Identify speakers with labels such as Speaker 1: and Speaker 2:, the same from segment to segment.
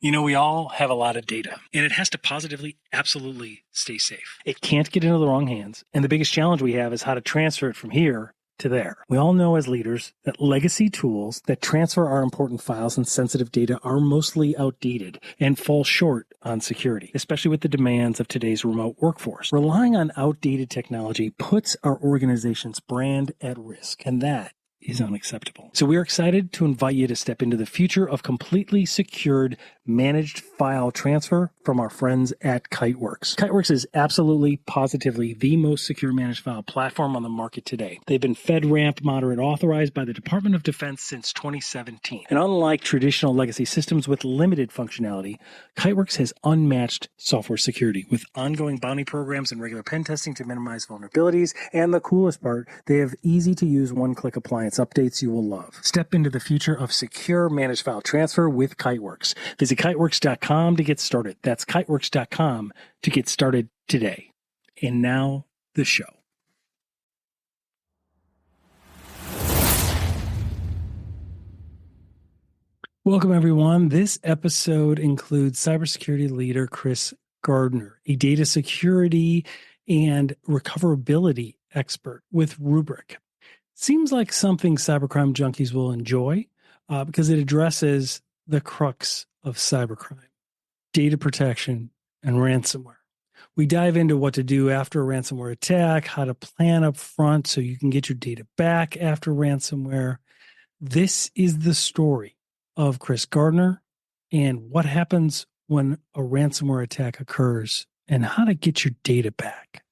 Speaker 1: You know, we all have a lot of data, and it has to positively, absolutely stay safe. It can't get into the wrong hands, and the biggest challenge we have is how to transfer it from here to there. We all know as leaders that legacy tools that transfer our important files and sensitive data are mostly outdated and fall short on security, especially with the demands of today's remote workforce. Relying on outdated technology puts our organization's brand at risk, and that is unacceptable. So we're excited to invite you to step into the future of completely secured managed file transfer from our friends at Kiteworks. Kiteworks is absolutely, positively the most secure managed file platform on the market today. They've been FedRAMP moderate authorized by the Department of Defense since 2017. And unlike traditional legacy systems with limited functionality, Kiteworks has unmatched software security with ongoing bounty programs and regular pen testing to minimize vulnerabilities. And the coolest part, they have easy to use one-click appliance updates you will love. Step into the future of secure managed file transfer with Kiteworks. Visit kiteworks.com to get started. That's kiteworks.com to get started today. And now, the show. Welcome, everyone. This episode includes cybersecurity leader Chris Gardner, a data security and recoverability expert with Rubrik. Seems like something cybercrime junkies will enjoy because it addresses the crux of cybercrime, data protection, and ransomware. We dive into what to do after a ransomware attack, how to plan up front so you can get your data back after ransomware. This is the story of Chris Gardner and what happens when a ransomware attack occurs and how to get your data back.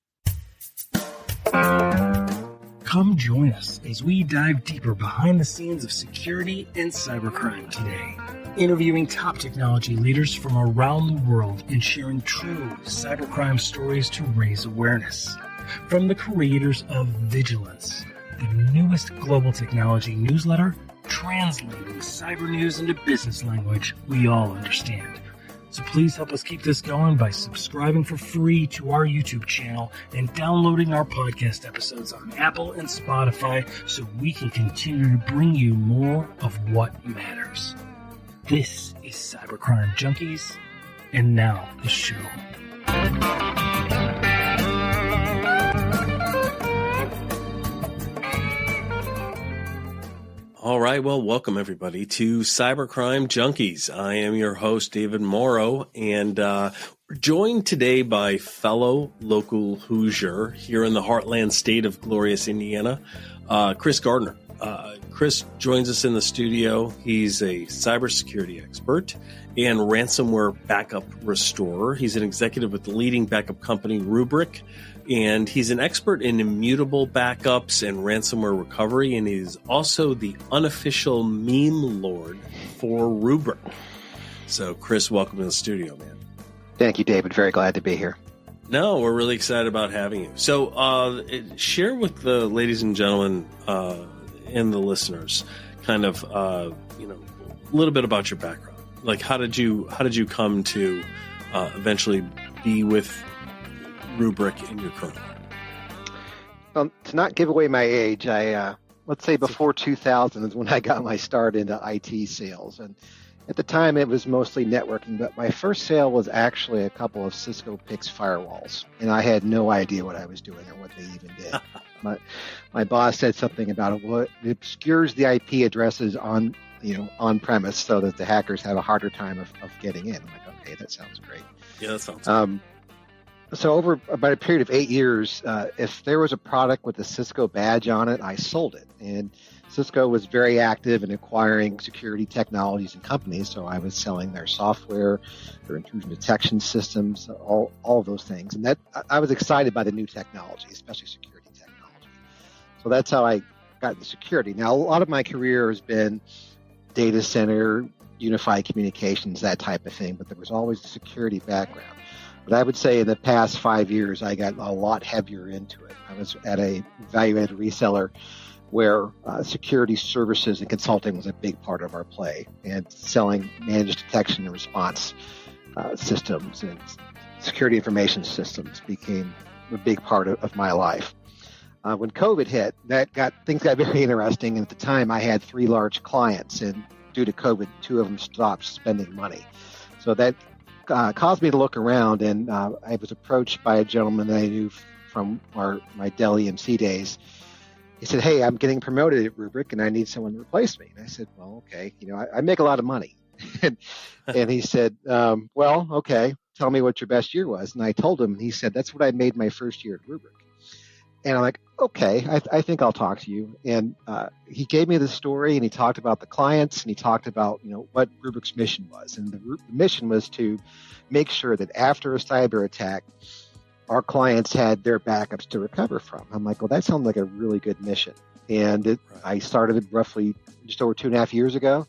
Speaker 1: Come join us as we dive deeper behind the scenes of security and cybercrime today, interviewing top technology leaders from around the world and sharing true cybercrime stories to raise awareness. From the creators of Vigilance, the newest global technology newsletter, translating cyber news into business language we all understand. So please help us keep this going by subscribing for free to our YouTube channel and downloading our podcast episodes on Apple and Spotify so we can continue to bring you more of what matters. This is Cybercrime Junkies, and now the show.
Speaker 2: All right, well, welcome everybody to Cybercrime Junkies. I am your host, David Morrow, and joined today by fellow local Hoosier here in the heartland state of glorious Indiana, Chris Gardner. Chris joins us in the studio. He's a cybersecurity expert and ransomware backup restorer. He's an executive with the leading backup company Rubrik, and he's an expert in immutable backups and ransomware recovery, and he's also the unofficial meme lord for Rubrik. So, Chris, welcome to the studio, man.
Speaker 3: Thank you, David. Very glad to be here.
Speaker 2: No, we're really excited about having you. So, share with the ladies and gentlemen and the listeners kind of, a little bit about your background. Like, how did you come to eventually be with Rubrik in your current role?
Speaker 3: To not give away my age, let's say before 2000 is when I got my start into IT sales. And at the time, it was mostly networking, but my first sale was actually a couple of Cisco Pix firewalls. And I had no idea what I was doing or what they even did. My boss said something about it obscures the IP addresses on premise so that the hackers have a harder time of getting in. I'm like, okay, that sounds great.
Speaker 2: Yeah, that sounds good.
Speaker 3: So over about a period of 8 years, if there was a product with a Cisco badge on it, I sold it. And Cisco was very active in acquiring security technologies and companies, so I was selling their software, their intrusion detection systems, all of those things. And that I was excited by the new technology, especially security technology. So that's how I got into security. Now, a lot of my career has been data center, unified communications, that type of thing, but there was always the security background. But I would say in the past 5 years, I got a lot heavier into it. I was at a value-added reseller where security services and consulting was a big part of our play, and selling managed detection and response systems and security information systems became a big part of my life. When COVID hit, things got very interesting. And at the time, I had 3 large clients, and due to COVID, 2 of them stopped spending money. So that caused me to look around, and I was approached by a gentleman that I knew from my Dell EMC days. He said, "Hey, I'm getting promoted at Rubrik, and I need someone to replace me." And I said, "Well, okay, I make a lot of money." and he said, "Well, okay, tell me what your best year was." And I told him, and he said, "That's what I made my first year at Rubrik." And I'm like, "Okay, I think I'll talk to you." And he gave me the story, and he talked about the clients, and he talked about what Rubrik's mission was. And the mission was to make sure that after a cyber attack, our clients had their backups to recover from. I'm like, well, that sounds like a really good mission. And I started it roughly just over 2.5 years ago.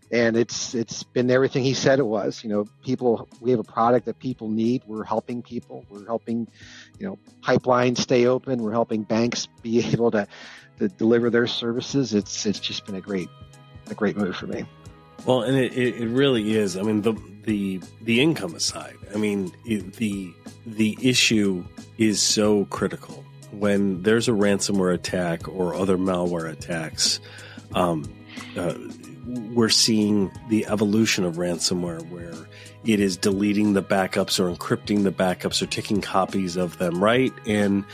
Speaker 3: And it's been everything he said it was. We have a product that people need. We're helping people. We're helping, pipelines stay open. We're helping banks be able to deliver their services. It's just been a great move for me.
Speaker 2: Well, and it really is. I mean, the income aside, I mean, the issue is so critical. When there's a ransomware attack or other malware attacks, we're seeing the evolution of ransomware where it is deleting the backups or encrypting the backups or taking copies of them, right? And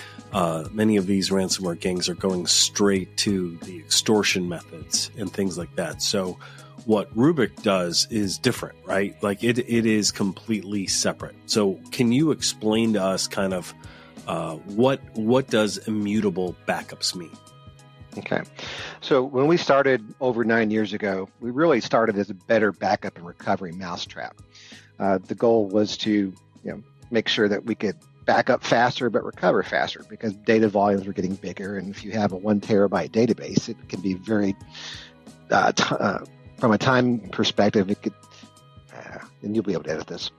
Speaker 2: many of these ransomware gangs are going straight to the extortion methods and things like that. So what Rubrik does is different, right? Like it is completely separate. So can you explain to us kind of what does immutable backups mean?
Speaker 3: Okay. So when we started over 9 years ago, we really started as a better backup and recovery mousetrap. The goal was to make sure that we could back up faster but recover faster, because data volumes were getting bigger. And if you have a 1 terabyte database, it can be very, from a time perspective, it could, and you'll be able to edit this.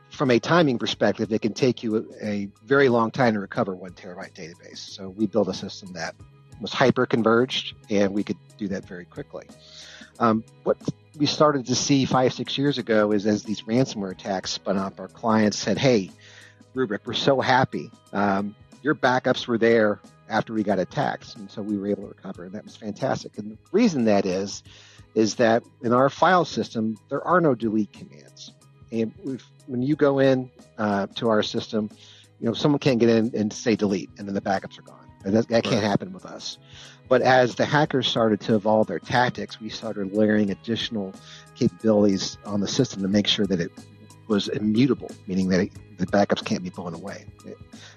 Speaker 3: From a timing perspective, it can take you a very long time to recover 1 terabyte database. So we built a system that was hyper-converged, and we could do that very quickly. What we started to see 5-6 years ago is as these ransomware attacks spun up, our clients said, "Hey, Rubrik, we're so happy. Your backups were there after we got attacked." And so we were able to recover, and that was fantastic. And the reason that is that in our file system, there are no delete commands. And when you go in to our system, someone can't get in and say delete, and then the backups are gone. And that can't happen with us. But as the hackers started to evolve their tactics, we started layering additional capabilities on the system to make sure that it was immutable, meaning that the backups can't be blown away.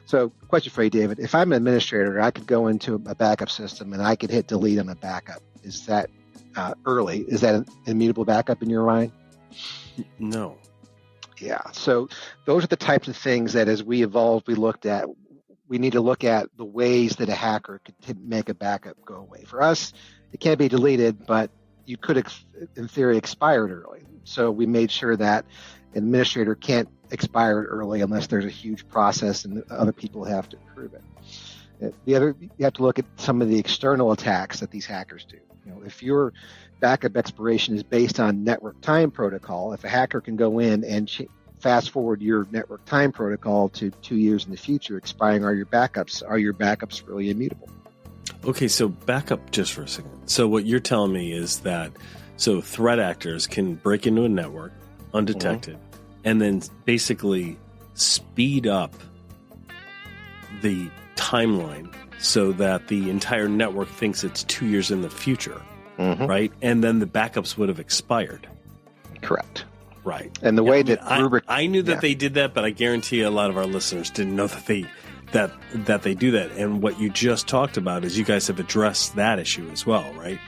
Speaker 3: So, question for you, David. If I'm an administrator, I could go into a backup system and I could hit delete on a backup. Is that early? Is that an immutable backup in your mind?
Speaker 2: No.
Speaker 3: Yeah. So those are the types of things that as we evolved, we looked at. We need to look at the ways that a hacker could make a backup go away. For us, it can't be deleted, but you could, in theory, expire it early. So we made sure that an administrator can't expire it early unless there's a huge process and other people have to approve it. You have to look at some of the external attacks that these hackers do. If your backup expiration is based on network time protocol, if a hacker can go in and fast forward your network time protocol to 2 years in the future, expiring are your backups really immutable?
Speaker 2: Okay, so back up just for a second. So what you're telling me is that threat actors can break into a network undetected and then basically speed up the timeline so that the entire network thinks it's 2 years in the future, right? And then the backups would have expired.
Speaker 3: Correct.
Speaker 2: Right.
Speaker 3: And the way that Rubrik...
Speaker 2: I knew that they did that, but I guarantee a lot of our listeners didn't know that they do that. And what you just talked about is you guys have addressed that issue as well, right?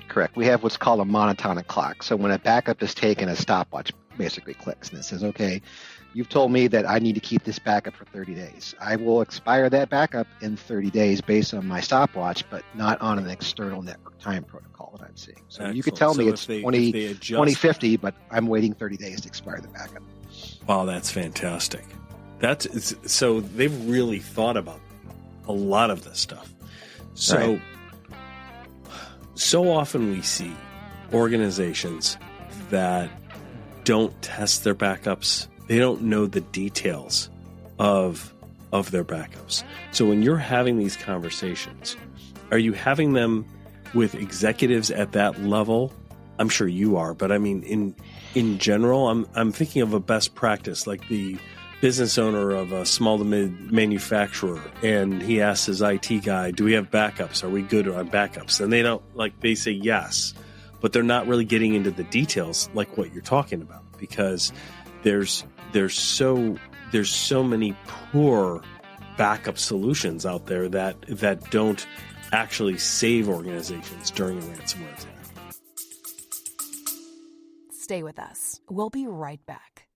Speaker 3: Correct. We have what's called a monotonic clock. So when a backup is taken, a stopwatch basically clicks and it says, okay, you've told me that I need to keep this backup for 30 days. I will expire that backup in 30 days based on my stopwatch, but not on an external network time protocol that I'm seeing. So Excellent. You could tell me it's 2050, but I'm waiting 30 days to expire the backup.
Speaker 2: Wow, that's fantastic. So they've really thought about a lot of this stuff. So often we see organizations that don't test their backups. They don't know the details of their backups. So when you're having these conversations, are you having them with executives at that level, I'm sure you are, but I mean, in general, I'm thinking of a best practice, like the business owner of a small to mid manufacturer, and he asks his IT guy, do we have backups? Are we good on backups? And they say yes, but they're not really getting into the details like what you're talking about, because there's so many poor backup solutions out there that don't actually save organizations during a ransomware attack.
Speaker 4: Stay with us. We'll be right back.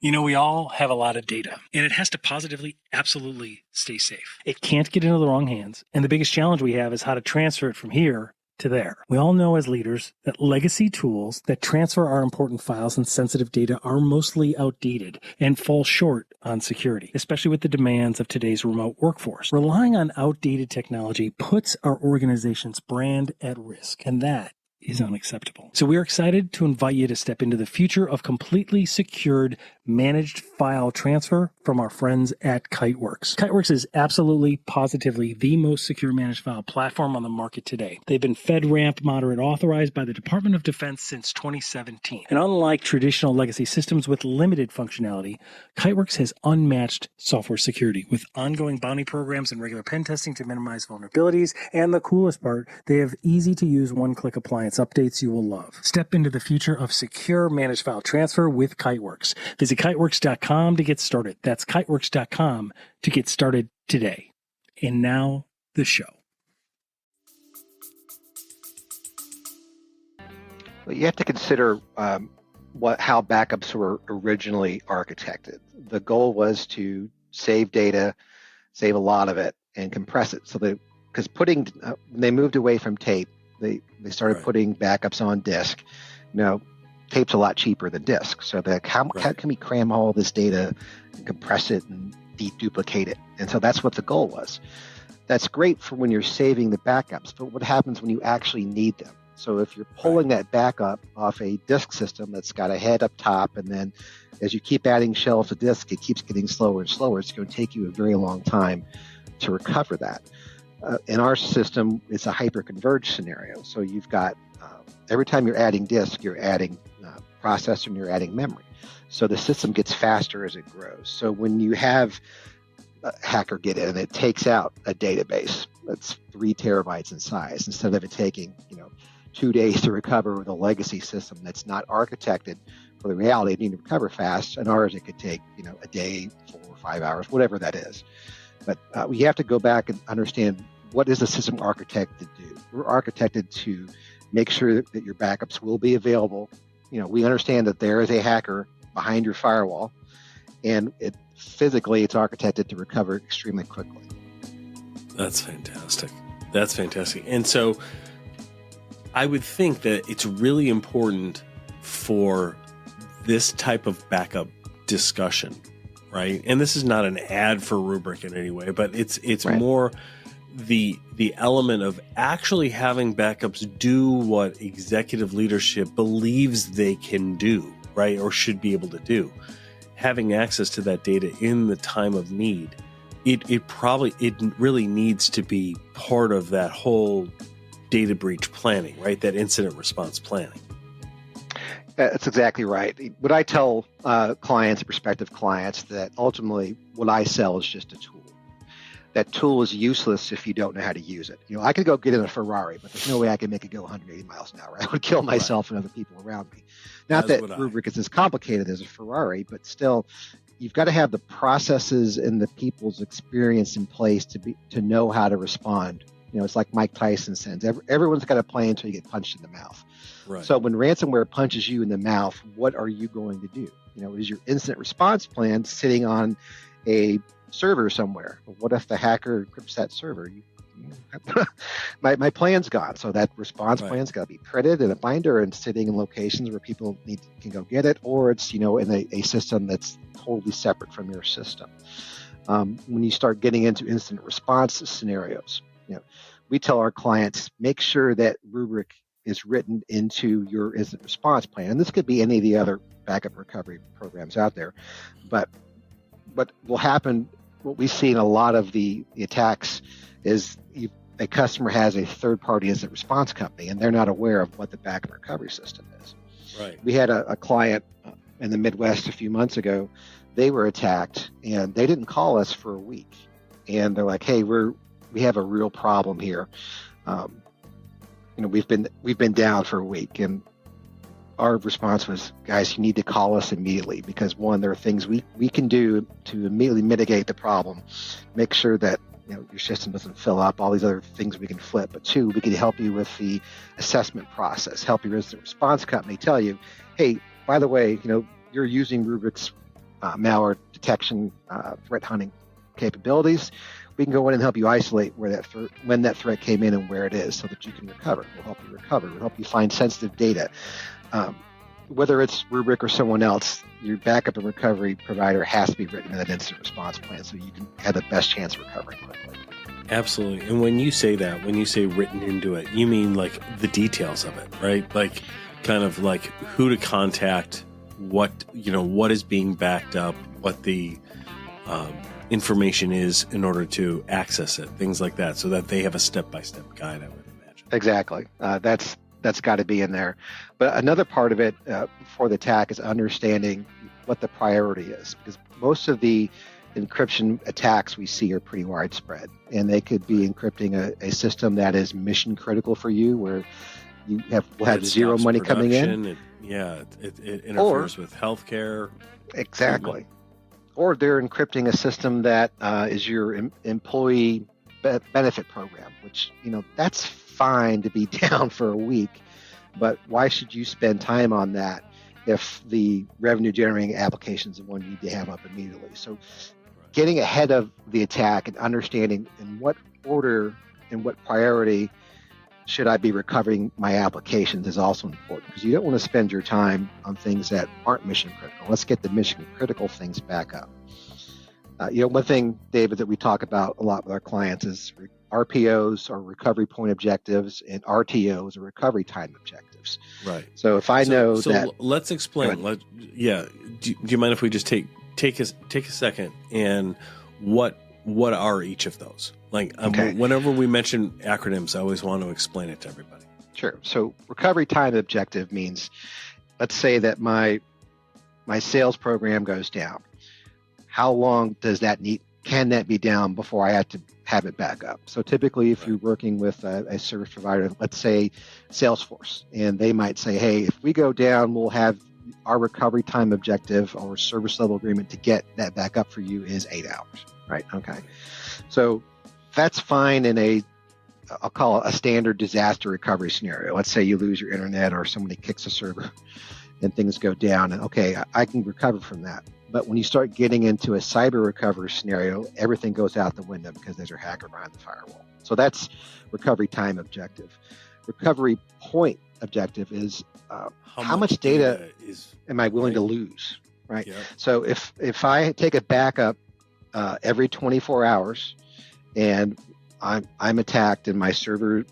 Speaker 1: We all have a lot of data, and it has to positively, absolutely stay safe. It can't get into the wrong hands, and the biggest challenge we have is how to transfer it from here to there. We all know as leaders that legacy tools that transfer our important files and sensitive data are mostly outdated and fall short on security, especially with the demands of today's remote workforce. Relying on outdated technology puts our organization's brand at risk, and that is unacceptable. So we are excited to invite you to step into the future of completely secured managed file transfer from our friends at Kiteworks. Kiteworks is absolutely, positively the most secure managed file platform on the market today. They've been FedRAMP moderate authorized by the Department of Defense since 2017. And unlike traditional legacy systems with limited functionality, Kiteworks has unmatched software security with ongoing bounty programs and regular pen testing to minimize vulnerabilities. And the coolest part, they have easy to use one-click appliance updates you will love. Step into the future of secure managed file transfer with Kiteworks. Visit kiteworks.com to get started. That's kiteworks.com to get started today. And now, the show.
Speaker 3: Well, you have to consider how backups were originally architected. The goal was to save data, save a lot of it, and compress it. So because when they moved away from tape, they started putting backups on disk. Tape's a lot cheaper than disk. So how can we cram all this data and compress it and deduplicate it? And so that's what the goal was. That's great for when you're saving the backups, but what happens when you actually need them? So if you're pulling that backup off a disk system that's got a head up top, and then as you keep adding shelves of disk, it keeps getting slower and slower. It's going to take you a very long time to recover that. In our system, it's a hyper-converged scenario. So you've got, every time you're adding disk, you're adding processor and you're adding memory. So the system gets faster as it grows. So when you have a hacker get in and it takes out a database that's 3 terabytes in size, instead of it taking 2 days to recover with a legacy system that's not architected for the reality, it needs to recover fast. And ours, it could take a day, 4 or 5 hours, whatever that is. But we have to go back and understand, what is the system architected to do? We're architected to make sure that your backups will be available. We understand that there is a hacker behind your firewall, and it's architected to recover extremely quickly.
Speaker 2: That's fantastic. And so I would think that it's really important for this type of backup discussion, right? And this is not an ad for Rubrik in any way, but it's more the element of actually having backups do what executive leadership believes they can do, right? Or should be able to do. Having access to that data in the time of need, it really needs to be part of that whole data breach planning, right? That incident response planning.
Speaker 3: That's exactly right. What I tell clients, prospective clients, that ultimately what I sell is just a tool. That tool is useless if you don't know how to use it. I could go get in a Ferrari, but there's no way I can make it go 180 miles an hour. I would kill myself and other people around me. Not that Rubrik is as complicated as a Ferrari, but still, you've got to have the processes and the people's experience in place to know how to respond. It's like Mike Tyson says, everyone's got to play until you get punched in the mouth. Right. So when ransomware punches you in the mouth, what are you going to do? Is your incident response plan sitting on a server somewhere? What if the hacker encrypts that server? My plan's gone. So that response plan's got to be printed in a binder and sitting in locations where people can go get it, or it's in a system that's totally separate from your system. When you start getting into incident response scenarios, we tell our clients, make sure that Rubrik is written into your incident response plan. And this could be any of the other backup recovery programs out there. But what will happen, what we see in a lot of the attacks is a customer has a third-party incident response company, and they're not aware of what the backup recovery system is.
Speaker 2: Right.
Speaker 3: We had a client in the Midwest a few months ago. They were attacked, and they didn't call us for a week. And they're like, "Hey, we have a real problem here. We've been down for a week." And our response was, "Guys, you need to call us immediately, because one, there are things we can do to immediately mitigate the problem, make sure that your system doesn't fill up, all these other things we can flip. But two, we can help you with the assessment process, help your incident response company tell you, hey, by the way, you're using Rubrik's malware detection, threat hunting capabilities. We can go in and help you isolate when that threat came in and where it is, so that you can recover. We'll help you recover. We'll help you find sensitive data." Whether it's Rubrik or someone else, your backup and recovery provider has to be written in an incident response plan so you can have the best chance of recovering quickly.
Speaker 2: Absolutely. And when you say written into it, you mean like the details of it, right? Like kind of like who to contact, what is being backed up, what the information is in order to access it, things like that, so that they have a step-by-step guide, I would imagine.
Speaker 3: Exactly. That's got to be in there. But another part of it for the attack is understanding what the priority is, because most of the encryption attacks we see are pretty widespread, and they could be encrypting a system that is mission critical for you, where will have zero money coming in.
Speaker 2: It interferes with healthcare.
Speaker 3: Exactly. Treatment. Or they're encrypting a system that is your employee benefit program, which, that's fine to be down for a week, but why should you spend time on that if the revenue generating applications are one you need to have up immediately? So getting ahead of the attack and understanding in what order and what priority should I be recovering my applications is also important, because you don't want to spend your time on things that aren't mission critical. Let's get the mission critical things back up. One thing, David, that we talk about a lot with our clients is RPOs are recovery point objectives, and RTOs are recovery time objectives.
Speaker 2: Right.
Speaker 3: So if I know that,
Speaker 2: let's explain. Do you mind if we just take a second, and what are each of those? Like, okay. Whenever we mention acronyms, I always want to explain it to everybody.
Speaker 3: Sure. So recovery time objective means, let's say that my sales program goes down. How long does that can that be down before I have to have it back up? So typically, if you're working with a service provider, let's say Salesforce, and they might say, hey, if we go down, we'll have our recovery time objective or service level agreement to get that back up for you is 8 hours, right? Okay. So that's fine in I'll call it a standard disaster recovery scenario. Let's say you lose your internet or somebody kicks a server and things go down, and okay, I can recover from that. But when you start getting into a cyber recovery scenario, everything goes out the window because there's a hacker behind the firewall. So that's recovery time objective. Recovery point objective is how much data am I willing to lose, right? Yep. So if I take a backup every 24 hours and I'm attacked and my server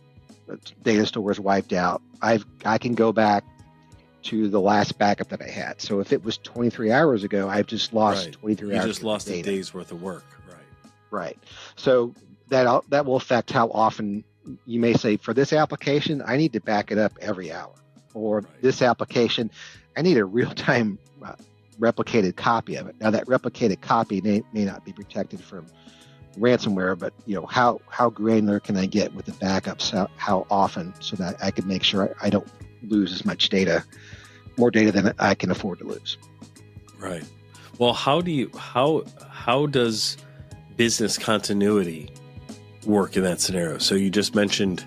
Speaker 3: data store is wiped out, I can go back to the last backup that I had. So if it was 23 hours ago, I've just lost 23 hours.
Speaker 2: You just lost a day's worth of work.
Speaker 3: Right. So that will affect how often you may say, for this application, I need to back it up every hour. Or this application, I need a real-time replicated copy of it. Now, that replicated copy may not be protected from ransomware, but how granular can I get with the backups? How often, so that I can make sure I don't lose as much data, more data than I can afford to lose.
Speaker 2: Right. Well, how does business continuity work in that scenario? So you just mentioned,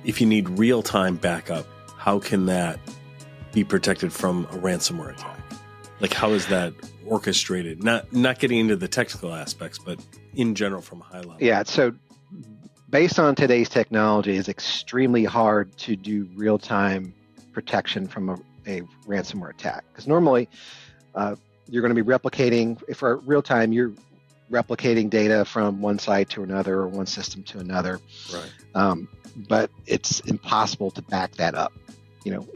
Speaker 2: if you need real-time backup, how can that be protected from a ransomware attack? Like, how is that orchestrated? Not getting into the technical aspects, but in general from a high level.
Speaker 3: Yeah. So based on today's technology, it's extremely hard to do real-time protection from a ransomware attack. Because normally you're going to be replicating, for real-time, you're replicating data from one site to another or one system to another.
Speaker 2: Right.
Speaker 3: But it's impossible to back that up,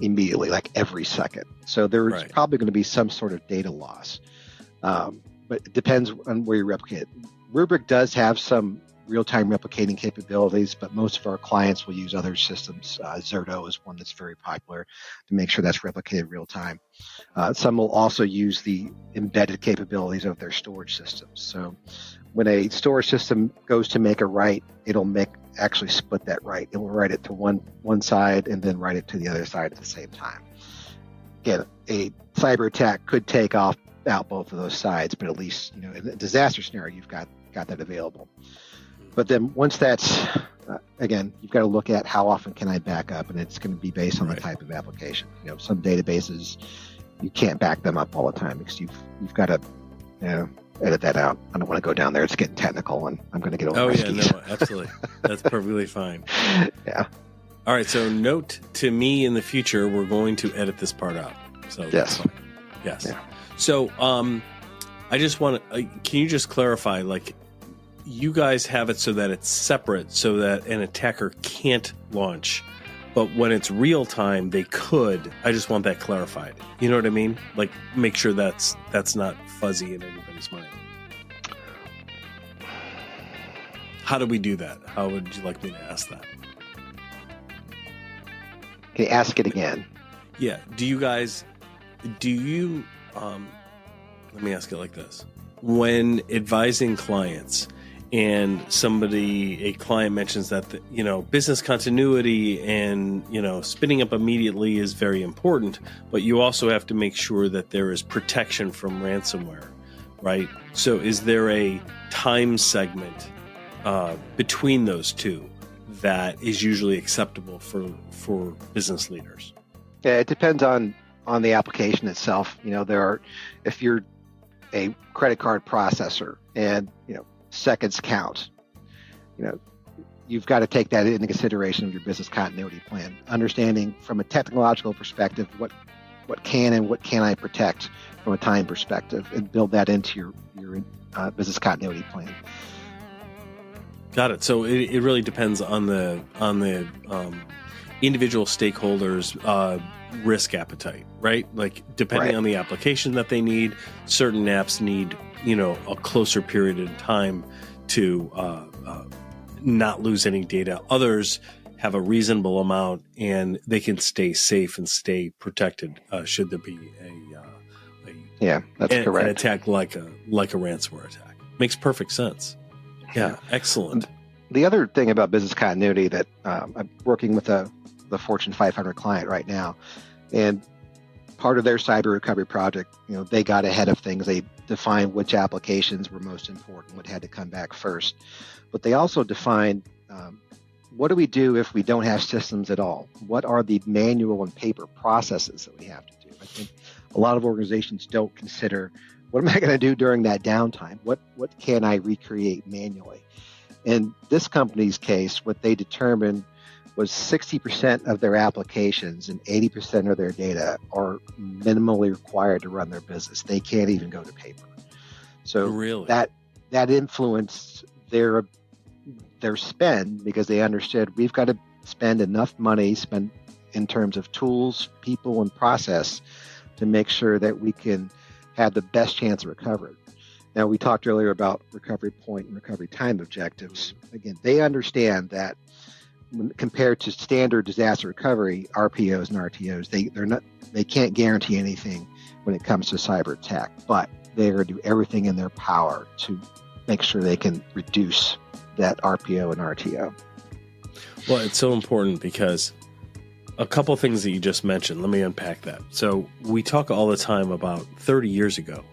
Speaker 3: immediately, like every second. So there's probably going to be some sort of data loss. But it depends on where you replicate it. Rubrik does have some real-time replicating capabilities, but most of our clients will use other systems. Zerto is one that's very popular to make sure that's replicated real time. Some will also use the embedded capabilities of their storage systems. So when a storage system goes to make a write, it'll actually split that write. It will write it to one side and then write it to the other side at the same time. Again, a cyber attack could take out both of those sides, but at least, in a disaster scenario, you've got that available. But then once that's, again, you've got to look at how often can I back up, and it's going to be based on the type of application. Some databases, you can't back them up all the time because you've got to, edit that out. I don't want to go down there. It's getting technical, and I'm going to get over my skis.
Speaker 2: No, absolutely. That's perfectly fine.
Speaker 3: Yeah.
Speaker 2: All right, so note to me in the future, we're going to edit this part out. So that's fine. Yes. Yeah. So I just want to, can you just clarify, like, you guys have it so that it's separate so that an attacker can't launch, but when it's real time, they could. I just want that clarified. You know what I mean? Like, make sure that's not fuzzy in anybody's mind. How do we do that? How would you like me to ask that?
Speaker 3: Okay, ask it again.
Speaker 2: Yeah. Let me ask it like this. When advising clients and a client mentions that, business continuity and, spinning up immediately is very important, but you also have to make sure that there is protection from ransomware, right? So is there a time segment between those two that is usually acceptable for business leaders?
Speaker 3: Yeah, it depends on the application itself. If you're a credit card processor and, seconds count, you've got to take that into consideration of your business continuity plan. Understanding from a technological perspective, what can and what can I protect from a time perspective, and build that into your business continuity plan.
Speaker 2: Got it. So it really depends on the individual stakeholders' risk appetite, right? Like, depending on the application that they need, certain apps need, a closer period of time to not lose any data. Others have a reasonable amount and they can stay safe and stay protected should there be
Speaker 3: that's correct.
Speaker 2: An attack like a ransomware attack. Makes perfect sense. Yeah, excellent.
Speaker 3: The other thing about business continuity that I'm working with the Fortune 500 client right now, and part of their cyber recovery project, they got ahead of things. They defined which applications were most important, what had to come back first. But they also defined what do we do if we don't have systems at all? What are the manual and paper processes that we have to do? I think a lot of organizations don't consider, what am I going to do during that downtime? What can I recreate manually? In this company's case, what they determined was 60% of their applications and 80% of their data are minimally required to run their business. They can't even go to paper. So
Speaker 2: really?
Speaker 3: that influenced their spend, because they understood we've got to spend enough money in terms of tools, people, and process to make sure that we can have the best chance of recovery. Now, we talked earlier about recovery point and recovery time objectives. Again, they understand that compared to standard disaster recovery, RPOs and RTOs, they can't guarantee anything when it comes to cyber attack, but they're going to do everything in their power to make sure they can reduce that RPO and RTO.
Speaker 2: Well, it's so important because a couple of things that you just mentioned, let me unpack that. So we talk all the time about 30 years ago,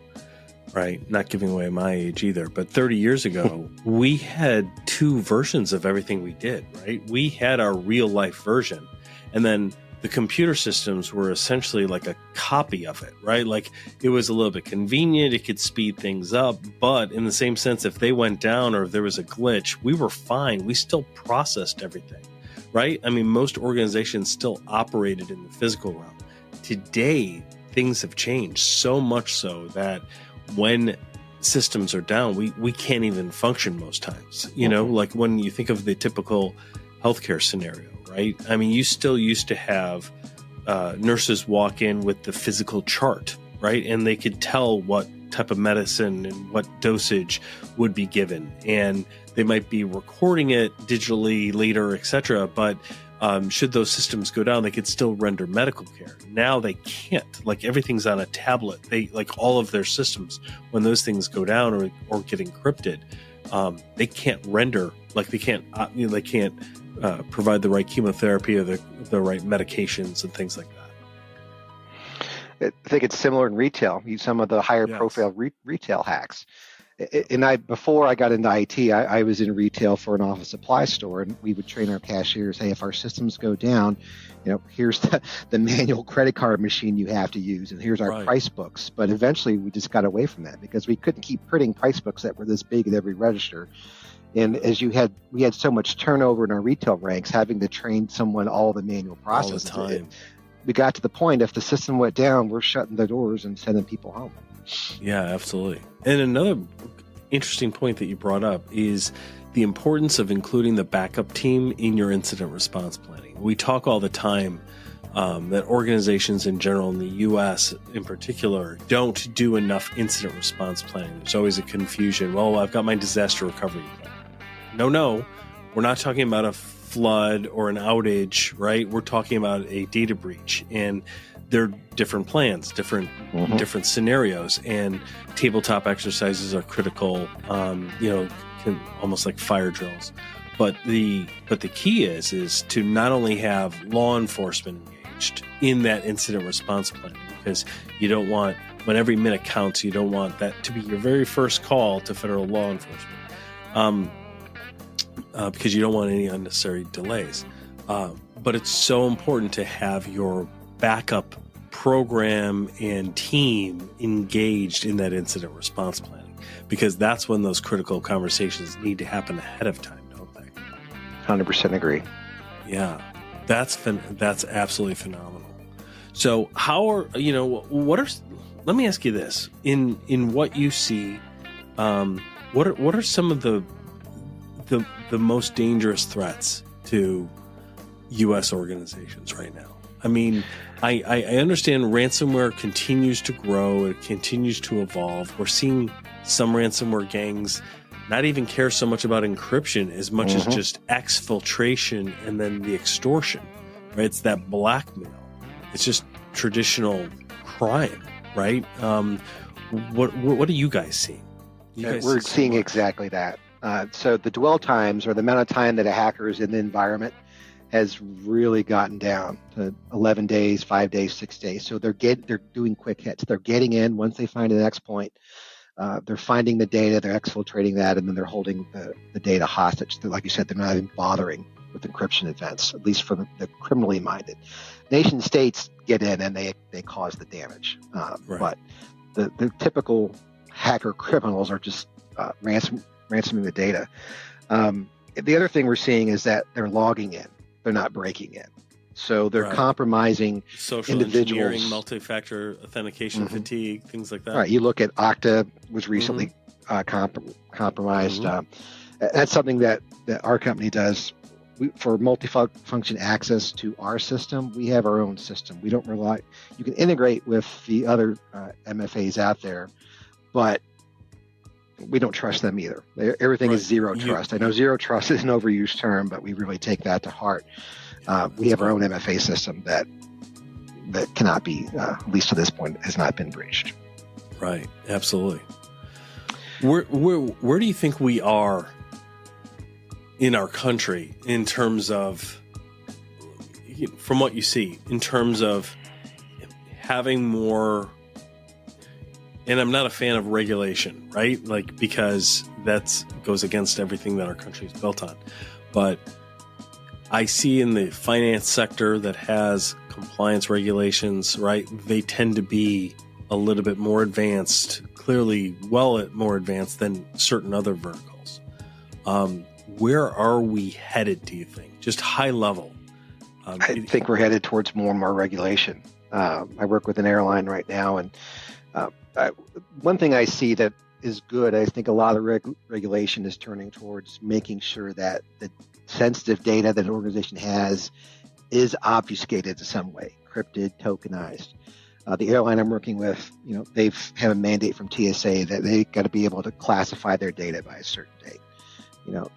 Speaker 2: right? Not giving away my age either, but 30 years ago, we had two versions of everything we did, right? We had our real life version, and then the computer systems were essentially like a copy of it, right? Like, it was a little bit convenient. It could speed things up, but in the same sense, if they went down or if there was a glitch, we were fine. We still processed everything, right? I mean, most organizations still operated in the physical realm. Today, things have changed so much so that when systems are down, we can't even function most times. Like when you think of the typical healthcare scenario, right? I mean, you still used to have nurses walk in with the physical chart, right? And they could tell what type of medicine and what dosage would be given. And they might be recording it digitally later, etc. But should those systems go down, they could still render medical care. Now they can't. Like, everything's on a tablet. They, like, all of their systems, when those things go down or get encrypted, they can't render. Like, they can't provide the right chemotherapy or the right medications and things like that.
Speaker 3: I think it's similar in retail. Some of the higher profile retail hacks. And before I got into IT, I was in retail for an office supply store, and we would train our cashiers, hey, if our systems go down, here's the manual credit card machine you have to use, and here's our price books. But eventually we just got away from that because we couldn't keep printing price books that were this big at every register. And as we had so much turnover in our retail ranks, having to train someone all the manual processes.
Speaker 2: All the time.
Speaker 3: We got to the point, if the system went down, we're shutting the doors and sending people home.
Speaker 2: Yeah, absolutely. And another interesting point that you brought up is the importance of including the backup team in your incident response planning. We talk all the time that organizations in general, in the U.S. in particular, don't do enough incident response planning. There's always a confusion. Well, I've got my disaster recovery plan. No, we're not talking about a flood or an outage, right? We're talking about a data breach, and there are different plans, different scenarios, and tabletop exercises are critical. Almost like fire drills. But the key is to not only have law enforcement engaged in that incident response plan, because you don't want, when every minute counts, you don't want that to be your very first call to federal law enforcement. Because you don't want any unnecessary delays. But it's so important to have your backup program and team engaged in that incident response planning, because that's when those critical conversations need to happen ahead of time, don't they?
Speaker 3: 100% agree.
Speaker 2: Yeah, that's absolutely phenomenal. So let me ask you this, in what you see, what are some of the most dangerous threats to U.S. organizations right now? I mean, I understand ransomware continues to grow. It continues to evolve. We're seeing some ransomware gangs not even care so much about encryption as much as just exfiltration and then the extortion, right? It's that blackmail. It's just traditional crime, right? What are you guys seeing?
Speaker 3: We're seeing exactly that. So the dwell times, or the amount of time that a hacker is in the environment, has really gotten down to 11 days, 5 days, 6 days. So they're doing quick hits. They're getting in once they find the next point. They're finding the data, they're exfiltrating that, and then they're holding the data hostage. Like you said, they're not even bothering with encryption events, at least for the criminally minded. Nation states get in and they cause the damage. But the typical hacker criminals are just ransoming the data. The other thing we're seeing is that they're logging in. They're not breaking in. So they're compromising
Speaker 2: social
Speaker 3: individuals.
Speaker 2: Engineering, multi-factor authentication fatigue, things like that.
Speaker 3: Right. You look at Okta was recently compromised. That's something that our company does. For multi-function access to our system, we have our own system. We don't rely. You can integrate with the other MFAs out there, but we don't trust them either. Everything is zero trust. I know zero trust is an overused term, but we really take that to heart. We have our own MFA system that cannot be, at least to this point, has not been breached.
Speaker 2: Right. Absolutely. Where do you think we are in our country in terms of, from what you see, in terms of having more? And I'm not a fan of regulation, right? Like, because that goes against everything that our country is built on. But I see in the finance sector that has compliance regulations, right? They tend to be a little bit more advanced, clearly more advanced than certain other verticals. Where are we headed, do you think? Just high level.
Speaker 3: I think we're headed towards more and more regulation. I work with an airline right now, and one thing I see that is good, I think a lot of regulation is turning towards making sure that the sensitive data that an organization has is obfuscated in some way, encrypted, tokenized. The airline I'm working with, they have a mandate from TSA that they got to be able to classify their data by a certain date.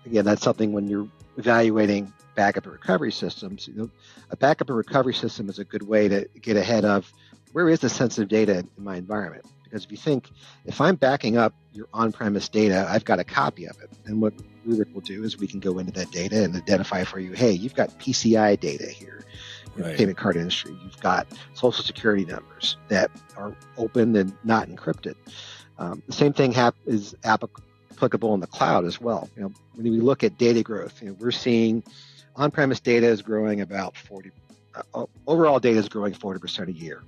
Speaker 3: Again, that's something when you're evaluating backup and recovery systems. A backup and recovery system is a good way to get ahead of where is the sensitive data in my environment. Because if I'm backing up your on-premise data, I've got a copy of it. And what Rubrik will do is we can go into that data and identify for you, hey, you've got PCI data here,
Speaker 2: Right.
Speaker 3: payment card industry. You've got social security numbers that are open and not encrypted. The same thing is applicable in the cloud as well. When we look at data growth, we're seeing on-premise data is growing about 40. Overall data is growing 40% a year.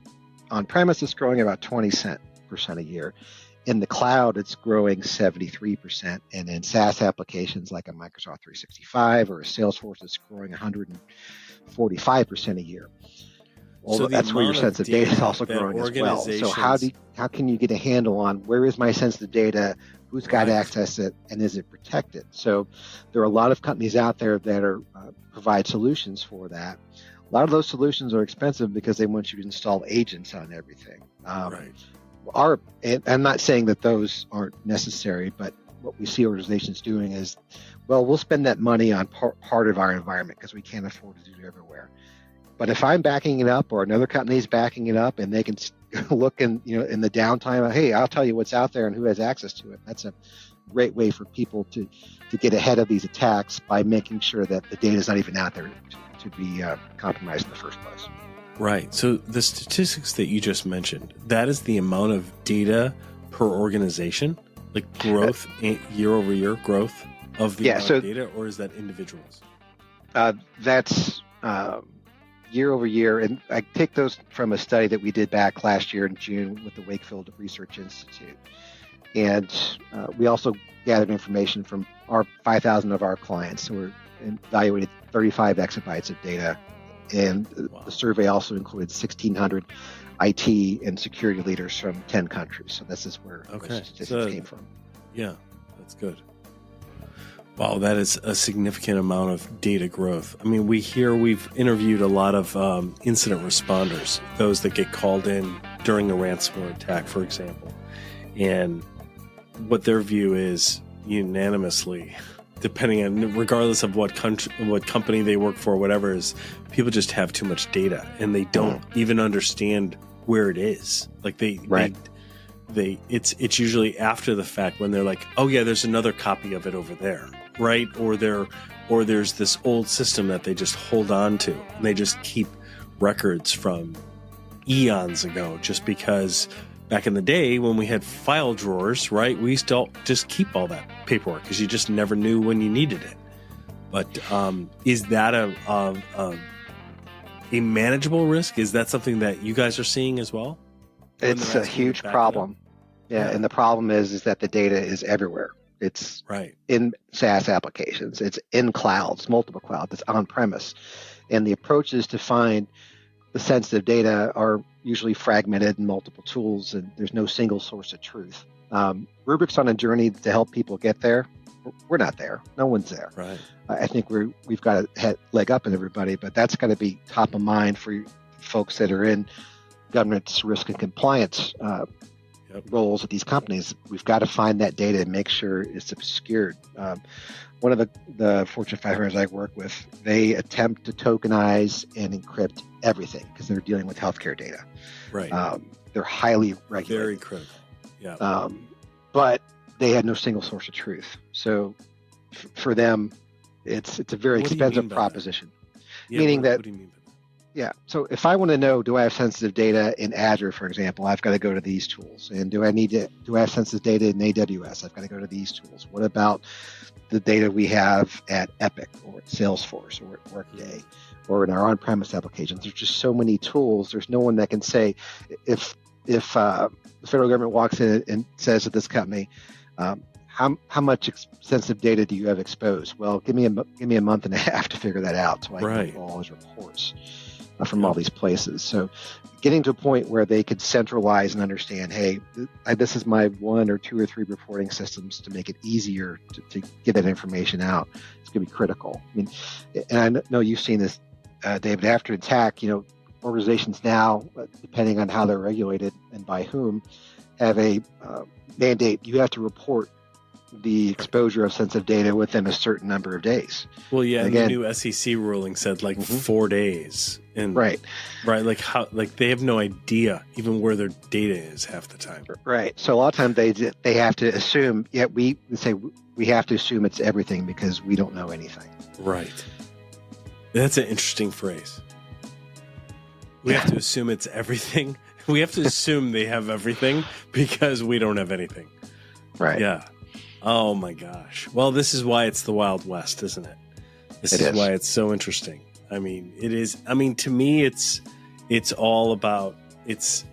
Speaker 3: On-premise is growing about 20% a year. In the cloud, it's growing 73%. And in SaaS applications like a Microsoft 365 or a Salesforce, it's growing 145% a year. Well, that's where your sensitive data is also growing as well. So how can you get a handle on where is my sensitive data, who's got access to it, and is it protected? So there are a lot of companies out there that provide solutions for that. A lot of those solutions are expensive because they want you to install agents on everything.
Speaker 2: Right.
Speaker 3: And I'm not saying that those aren't necessary, but what we see organizations doing is, well, we'll spend that money on part of our environment because we can't afford to do it everywhere. But if I'm backing it up or another company is backing it up and they can look in the downtime, hey, I'll tell you what's out there and who has access to it. That's a great way for people to get ahead of these attacks by making sure that the data is not even out there to be compromised in the first place.
Speaker 2: Right. So the statistics that you just mentioned, that is the amount of data per organization, like growth, year over year growth of the amount of data, or is that individuals?
Speaker 3: That's year over year. And I take those from a study that we did back last year in June with the Wakefield Research Institute. And we also gathered information from our 5,000 of our clients who were evaluated 35 exabytes of data. And the survey also included 1,600 IT and security leaders from 10 countries. So this is where the statistics came from.
Speaker 2: Yeah, that's good. Wow, that is a significant amount of data growth. I mean, we've interviewed a lot of incident responders, those that get called in during a ransomware attack, for example. And what their view is unanimously, regardless of what company they work for, whatever, is people just have too much data and they don't even understand where it is. Like it's usually after the fact when they're like, oh yeah, there's another copy of it over there, right? Or there's this old system that they just hold on to and they just keep records from eons ago, just because back in the day when we had file drawers, right, we used to just keep all that paperwork because you just never knew when you needed it. But is that a manageable risk? Is that something that you guys are seeing as well?
Speaker 3: It's a huge problem. Yeah, and the problem is that the data is everywhere. It's in SaaS applications. It's in clouds, multiple clouds. It's on-premise. And the approaches to find the sensitive data are usually fragmented in multiple tools, and there's no single source of truth. Rubrik's on a journey to help people get there. We're not there. No one's there.
Speaker 2: Right.
Speaker 3: I think we've got a leg up in everybody, but that's got to be top of mind for folks that are in governance, risk, and compliance roles at these companies. We've got to find that data and make sure it's obscured. One of the Fortune 500s I work with, they attempt to tokenize and encrypt everything because they're dealing with healthcare data.
Speaker 2: Right.
Speaker 3: They're highly regulated.
Speaker 2: Very critical. Yeah.
Speaker 3: But they had no single source of truth. So for them, it's a very expensive proposition.
Speaker 2: Yeah,
Speaker 3: meaning
Speaker 2: what do you mean by that?
Speaker 3: Yeah. So if I want to know, do I have sensitive data in Azure, for example, I've got to go to these tools. And do I have sensitive data in AWS? I've got to go to these tools. What about the data we have at Epic or at Salesforce or at Workday or in our on-premise applications? There's just so many tools. There's no one that can say, if the federal government walks in and says to this company, how much sensitive data do you have exposed? Well, give me a month and a half to figure that out, so I can get all those reports from all these places. So getting to a point where they could centralize and understand, hey, this is my 1 or 2 or 3 reporting systems to make it easier to get that information out. It's going to be critical. I mean, and I know you've seen this, David, after an attack, organizations now, depending on how they're regulated and by whom, have a mandate. You have to report the exposure of sensitive data within a certain number of days.
Speaker 2: Well, yeah, and
Speaker 3: again,
Speaker 2: the new SEC ruling said 4 days, and
Speaker 3: right,
Speaker 2: like how, like they have no idea even where their data is half the time.
Speaker 3: Right. So a lot of times they have to assume. Yeah, we say we have to assume it's everything because we don't know anything.
Speaker 2: Right. That's an interesting phrase. We have to assume it's everything. We have to assume they have everything because we don't have anything.
Speaker 3: Right.
Speaker 2: Yeah. Oh my gosh. Well, this is why it's the Wild West, isn't it? This is why it's so interesting. I mean, it is. I mean, to me, it's all about it's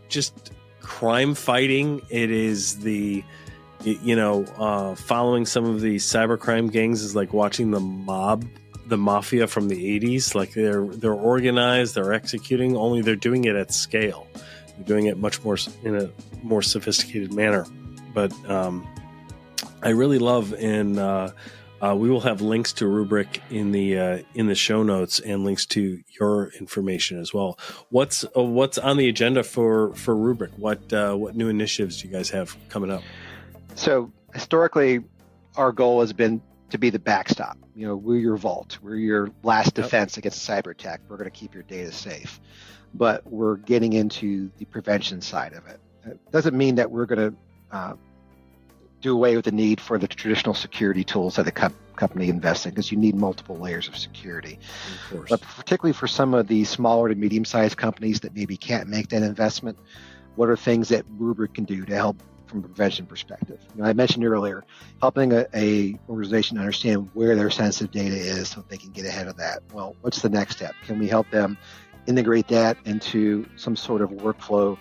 Speaker 2: just crime fighting. It is following some of these cybercrime gangs is like watching the mafia from the 80s. Like they're organized, they're executing, only they're doing it at scale. They're doing it much more in a more sophisticated manner. But I really love, and we will have links to Rubrik in the show notes and links to your information as well. What's on the agenda for Rubrik? What new initiatives do you guys have coming up?
Speaker 3: So historically, our goal has been to be the backstop. We're your vault. We're your last defense against cyber attack. We're going to keep your data safe. But we're getting into the prevention side of it. It doesn't mean that we're going to do away with the need for the traditional security tools that the company invests in, because you need multiple layers of security.
Speaker 2: Of course.
Speaker 3: But particularly for some of the smaller to medium-sized companies that maybe can't make that investment, what are things that Rubrik can do to help from a prevention perspective? I mentioned earlier, helping a organization understand where their sensitive data is so they can get ahead of that. Well, what's the next step? Can we help them integrate that into some sort of workflow,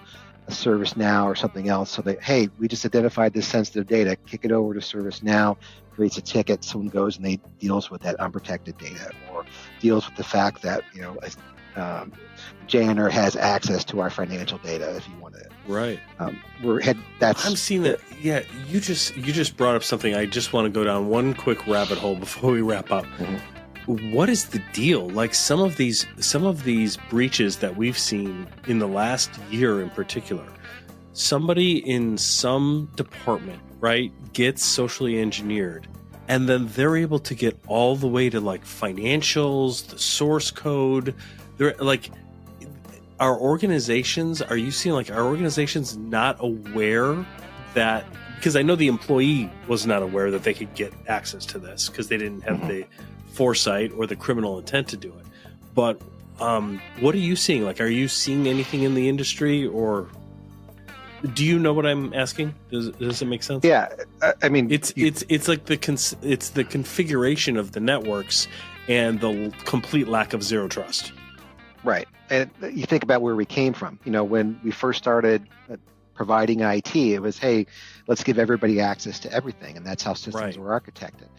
Speaker 3: a ServiceNow or something else, so that, hey, we just identified this sensitive data, kick it over to ServiceNow, creates a ticket, someone goes and they deals with that unprotected data, or deals with the fact that janitor has access to our financial data if you want to.
Speaker 2: Right.
Speaker 3: I'm
Speaker 2: seeing that. Yeah, you just brought up something. I just want to go down one quick rabbit hole before we wrap up. Mm-hmm. What is the deal? Like some of these breaches that we've seen in the last year in particular, somebody in some department, right, gets socially engineered, and then they're able to get all the way to like financials, the source code. They're like, are you seeing like our organizations not aware that, because I know the employee was not aware that they could get access to this because they didn't have the foresight or the criminal intent to do it. But what are you seeing? Like, are you seeing anything in the industry, or do you know what I'm asking? Does it make sense?
Speaker 3: Yeah, I mean,
Speaker 2: it's like the configuration of the networks and the complete lack of zero trust.
Speaker 3: Right. And you think about where we came from. When we first started providing IT, it was, hey, let's give everybody access to everything. And that's how systems were architected.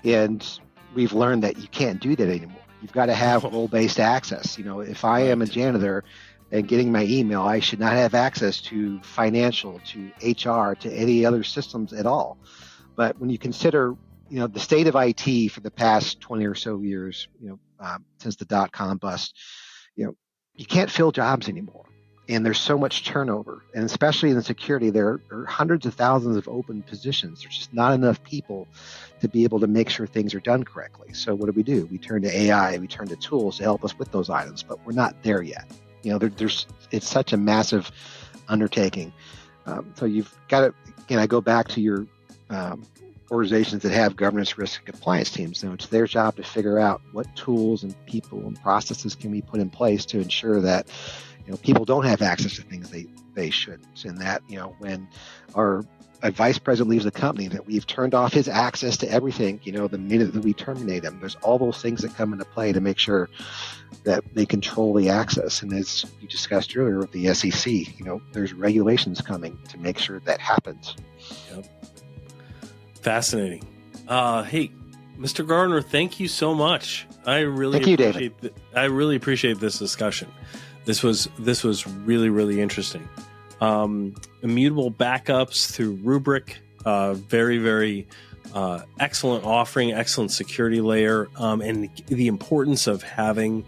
Speaker 3: And we've learned that you can't do that anymore. You've got to have role-based access. If I am a janitor and getting my email, I should not have access to financial, to HR, to any other systems at all. But when you consider, the state of IT for the past 20 or so years, since the .com bust, you can't fill jobs anymore. And there's so much turnover. And especially in the security, there are hundreds of thousands of open positions. There's just not enough people to be able to make sure things are done correctly. So what do? We turn to AI, we turn to tools to help us with those items, but we're not there yet. It's such a massive undertaking. So you've got to, I go back to your organizations that have governance, risk, and compliance teams. It's their job to figure out what tools and people and processes can we put in place to ensure that people don't have access to things they shouldn't, and that when our vice president leaves the company, that we've turned off his access to everything. The minute that we terminate him, there's all those things that come into play to make sure that they control the access. And as you discussed earlier with the SEC, there's regulations coming to make sure that happens.
Speaker 2: Yep. Fascinating. Hey, Mr. Gardner, thank you so much. I really appreciate this discussion. This was really, really interesting. Immutable backups through Rubrik, very, very excellent offering, excellent security layer, and the importance of having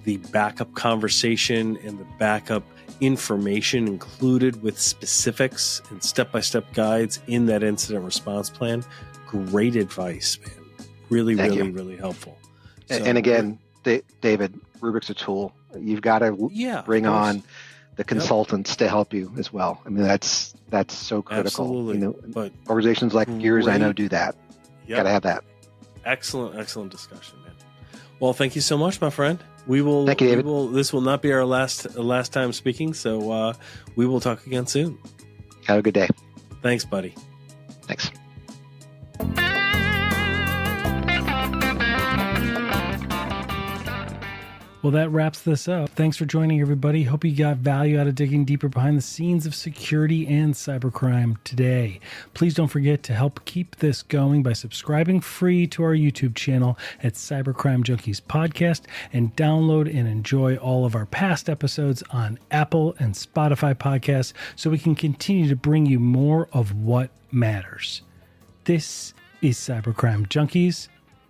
Speaker 2: the backup conversation and the backup information included with specifics and step-by-step guides in that incident response plan. Great advice, man. Really,
Speaker 3: Thank
Speaker 2: really,
Speaker 3: you.
Speaker 2: really helpful.
Speaker 3: And again, David, Rubrik's a tool. You've got to bring on the consultants to help you as well. I mean, that's so critical.
Speaker 2: Absolutely.
Speaker 3: You know,
Speaker 2: But
Speaker 3: organizations like yours, I know, do that.
Speaker 2: Yep.
Speaker 3: Got to have that.
Speaker 2: Excellent discussion, man. Well, thank you so much, my friend. We will.
Speaker 3: Thank you, David.
Speaker 2: This will not be our last time speaking, so we will talk again soon.
Speaker 3: Have a good day.
Speaker 2: Thanks, buddy.
Speaker 3: Thanks.
Speaker 1: Well, that wraps this up. Thanks for joining, everybody. Hope you got value out of digging deeper behind the scenes of security and cybercrime today. Please don't forget to help keep this going by subscribing free to our YouTube channel at Cybercrime Junkies Podcast, and download and enjoy all of our past episodes on Apple and Spotify podcasts so we can continue to bring you more of what matters. This is Cybercrime Junkies,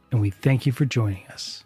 Speaker 1: and we thank you for joining us.